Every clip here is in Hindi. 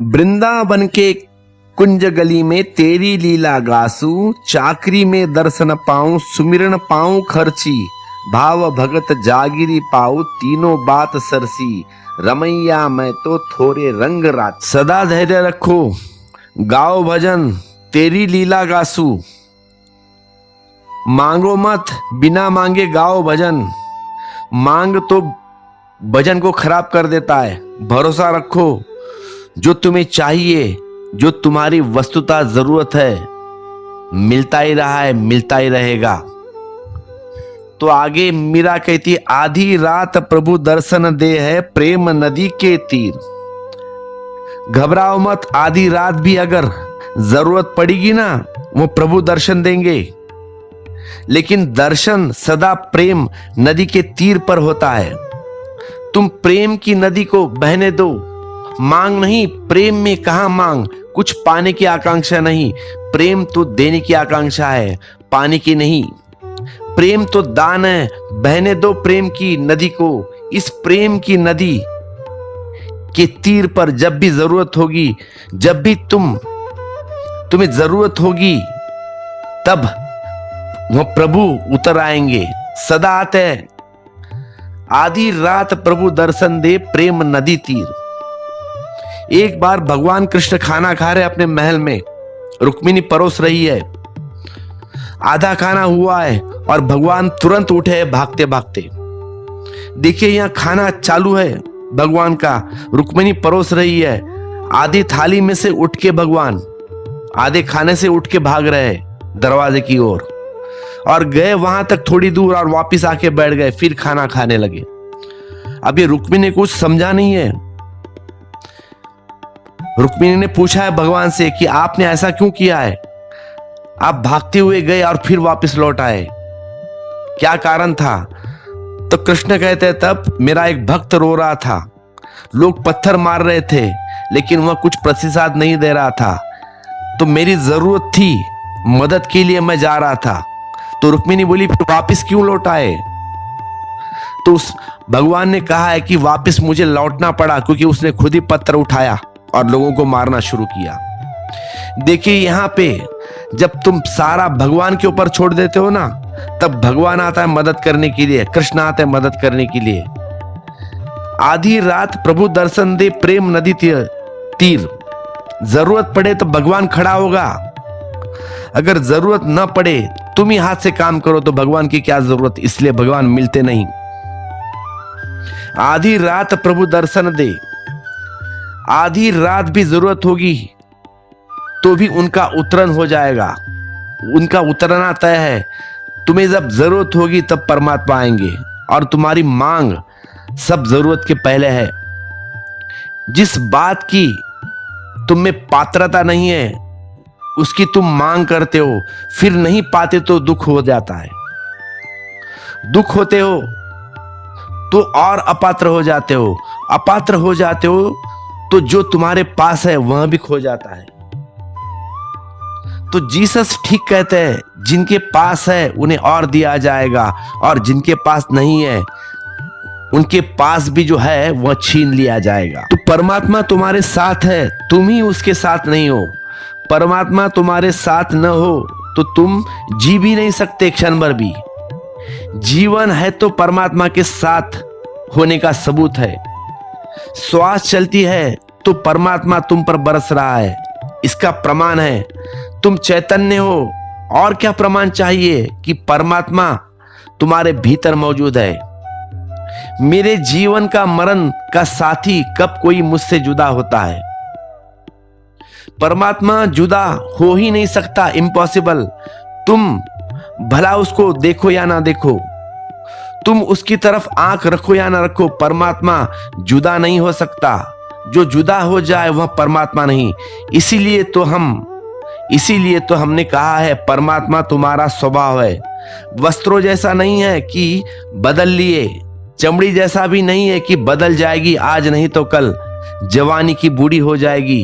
वृंदावन के कुंज गली में तेरी लीला गासू, चाकरी में दर्शन पाऊं, सुमिरन पाऊं खर्ची, भाव भगत जागिरी पाऊं, तीनों बात सरसी, रमैया मैं तो थोड़े रंग रात। सदा धैर्य रखो, गाओ भजन, तेरी लीला गासू। मांगो मत, बिना मांगे गाओ भजन। मांग तो भजन को खराब कर देता है। भरोसा रखो, जो तुम्हें चाहिए, जो तुम्हारी वस्तुतः जरूरत है, मिलता ही रहा है, मिलता ही रहेगा। तो आगे मीरा कहती, आधी रात प्रभु दर्शन दे है, प्रेम नदी के तीर। घबराओ मत, आधी रात भी अगर जरूरत पड़ेगी ना, वो प्रभु दर्शन देंगे। लेकिन दर्शन सदा प्रेम नदी के तीर पर होता है। तुम प्रेम की नदी को बहने दो। मांग नहीं, प्रेम में कहां मांग, कुछ पाने की आकांक्षा नहीं। प्रेम तो देने की आकांक्षा है, पाने की नहीं। प्रेम तो दान है, बहने दो प्रेम की नदी को। इस प्रेम की नदी के तीर पर जब भी जरूरत होगी, जब भी तुम्हें जरूरत होगी, तब वह प्रभु उतर आएंगे। सदा आते हैं। आधी रात प्रभु दर्शन दे, प्रेम नदी तीर। एक बार भगवान कृष्ण खाना खा रहे अपने महल में, रुक्मिणी परोस रही है। आधा खाना हुआ है और भगवान तुरंत उठे हैं भागते भागते। देखिए, यहां खाना चालू है भगवान का, रुक्मिणी परोस रही है। आधी थाली में से उठ के भगवान आधे खाने से उठ के भाग रहे हैं दरवाजे की ओर, और गए वहां तक थोड़ी दूर और वापस आके बैठ गए, फिर खाना खाने लगे। अब ये रुक्मिणी ने कुछ समझा नहीं है। रुक्मिणी ने पूछा है भगवान से कि आपने ऐसा क्यों किया है? आप भागते हुए गए और फिर वापस लौट आए, क्या कारण था? तो कृष्ण कहते हैं, तब मेरा एक भक्त रो रहा था, लोग पत्थर मार रहे थे, लेकिन वह कुछ प्रतिसाद नहीं दे रहा था। तो मेरी जरूरत थी, मदद के लिए मैं जा रहा था। तो रुक्मिणी बोली, फिर वापस क्यों लौट आए? तो उस भगवान ने कहा है कि वापस मुझे लौटना पड़ा क्योंकि उसने खुद ही पत्थर उठाया और लोगों को मारना शुरू किया। देखिए, यहां पे जब तुम सारा भगवान के ऊपर छोड़ देते हो ना, तब भगवान आता है मदद करने के लिए, कृष्ण आता है मदद करने के लिए। आधी रात प्रभु दर्शन दे, प्रेम नदी तीर। जरूरत पड़े तो भगवान खड़ा होगा। अगर जरूरत न पड़े, तुम ही हाथ से काम करो, तो भगवान की क्या जरूरत? इसलिए भगवान मिलते नहीं। आधी रात प्रभु दर्शन दे। आधी रात भी जरूरत होगी तो भी उनका उतरन हो जाएगा। उनका उतरना तय है। तुम्हें जब जरूरत होगी तब परमात्मा आएंगे, और तुम्हारी मांग सब जरूरत के पहले है। जिस बात की तुम में पात्रता नहीं है, उसकी तुम मांग करते हो, फिर नहीं पाते तो दुख हो जाता है। दुख होते हो तो और अपात्र हो जाते हो। अपात्र हो जाते हो तो जो तुम्हारे पास है वह भी खो जाता है। तो जीसस ठीक कहते हैं, जिनके पास है उन्हें और दिया जाएगा, और जिनके पास नहीं है उनके पास भी जो है वह छीन लिया जाएगा। तो परमात्मा तुम्हारे साथ है, तुम ही उसके साथ नहीं हो। परमात्मा तुम्हारे साथ न हो तो तुम जी भी नहीं सकते क्षण भर भी। जीवन है तो परमात्मा के साथ होने का सबूत है। श्वास चलती है तो परमात्मा तुम पर बरस रहा है, इसका प्रमाण है। तुम चैतन्य हो, और क्या प्रमाण चाहिए कि परमात्मा तुम्हारे भीतर मौजूद है। मेरे जीवन का मरण का साथी कब कोई मुझसे जुदा होता है? परमात्मा जुदा हो ही नहीं सकता, इम्पॉसिबल। तुम भला उसको देखो या ना देखो, तुम उसकी तरफ आंख रखो या ना रखो, परमात्मा जुदा नहीं हो सकता। जो जुदा हो जाए वह परमात्मा नहीं। इसीलिए तो हमने कहा है, परमात्मा तुम्हारा स्वभाव है। वस्त्रों जैसा नहीं है कि बदल लिए, चमड़ी जैसा भी नहीं है कि बदल जाएगी आज नहीं तो कल, जवानी की बूढ़ी हो जाएगी,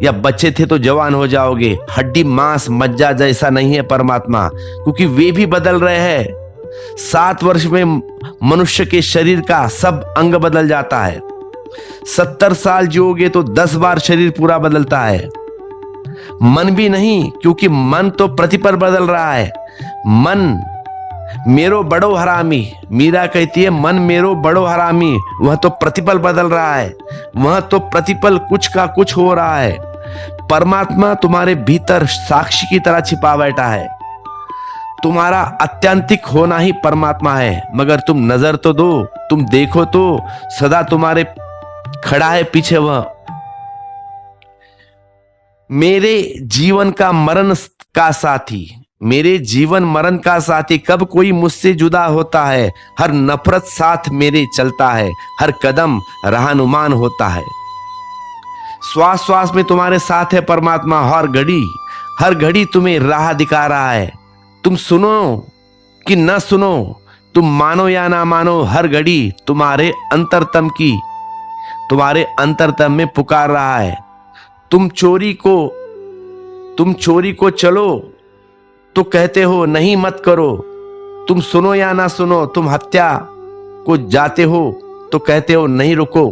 या बच्चे थे तो जवान हो जाओगे। हड्डी मांस मज्जा जैसा नहीं है परमात्मा, क्योंकि वे भी बदल रहे हैं। 7 वर्ष में मनुष्य के शरीर का सब अंग बदल जाता है। 70 साल जियोगे तो 10 बार शरीर पूरा बदलता है। मन भी नहीं, क्योंकि मन तो प्रतिपल बदल रहा है। मन मेरो बड़ो हरामी, मीरा कहती है मन मेरो बड़ो हरामी, वह तो प्रतिपल बदल रहा है, वह तो प्रतिपल कुछ का कुछ हो रहा है। परमात्मा तुम्हारे भीतर साक्षी की तरह छिपा बैठा है। तुम्हारा आत्यंतिक होना ही परमात्मा है, मगर तुम नजर तो दो, तुम देखो तो सदा तुम्हारे खड़ा है पीछे वह। मेरे जीवन का मरण का साथी, मेरे जीवन मरण का साथी, कब कोई मुझसे जुदा होता है। हर नफरत साथ मेरे चलता है, हर कदम रहनुमान होता है। श्वास श्वास में तुम्हारे साथ है परमात्मा, हर घड़ी तुम्हें राह दिखा रहा है। तुम सुनो कि न सुनो, तुम मानो या ना मानो, हर घड़ी तुम्हारे अंतरतम में पुकार रहा है। तुम चोरी को चलो तो कहते हो नहीं मत करो। तुम सुनो या ना सुनो, तुम हत्या को जाते हो तो कहते हो नहीं रुको।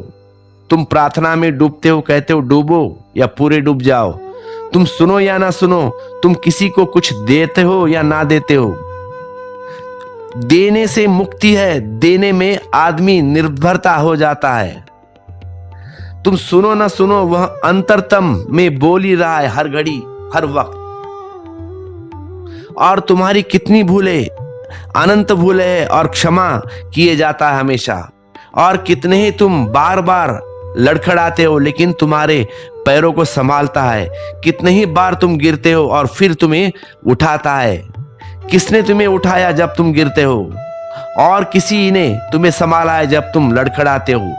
तुम प्रार्थना में डूबते हो, कहते हो डूबो या पूरे डूब जाओ। तुम सुनो या ना सुनो, तुम किसी को कुछ देते हो या ना देते हो। देने से मुक्ति है, देने में आदमी निर्भरता हो जाता है। तुम सुनो ना सुनो, वह अंतरतम में बोल ही रहा है हर घड़ी हर वक्त। और तुम्हारी कितनी भूले, अनंत भूले है, और क्षमा किए जाता है हमेशा। और कितने ही तुम बार बार लड़खड़ाते हो, लेकिन तुम्हारे पैरों को संभालता है। कितने ही बार तुम गिरते हो और फिर तुम्हें उठाता है। किसने तुम्हें उठाया जब तुम गिरते हो, और किसी ने तुम्हें संभाला है जब तुम लड़खड़ाते हो।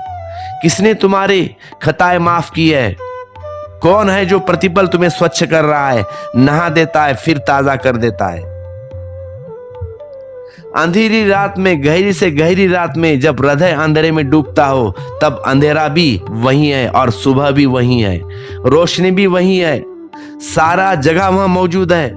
किसने तुम्हारे खताएं माफ की है। कौन है जो प्रतिपल तुम्हें स्वच्छ कर रहा है, नहा देता है फिर ताजा कर देता है। अंधेरी रात में, गहरी से गहरी रात में जब हृदय अंधेरे में डूबता हो, तब अंधेरा भी वही है और सुबह भी वही है, रोशनी भी वही है। सारा जगह वहां मौजूद है।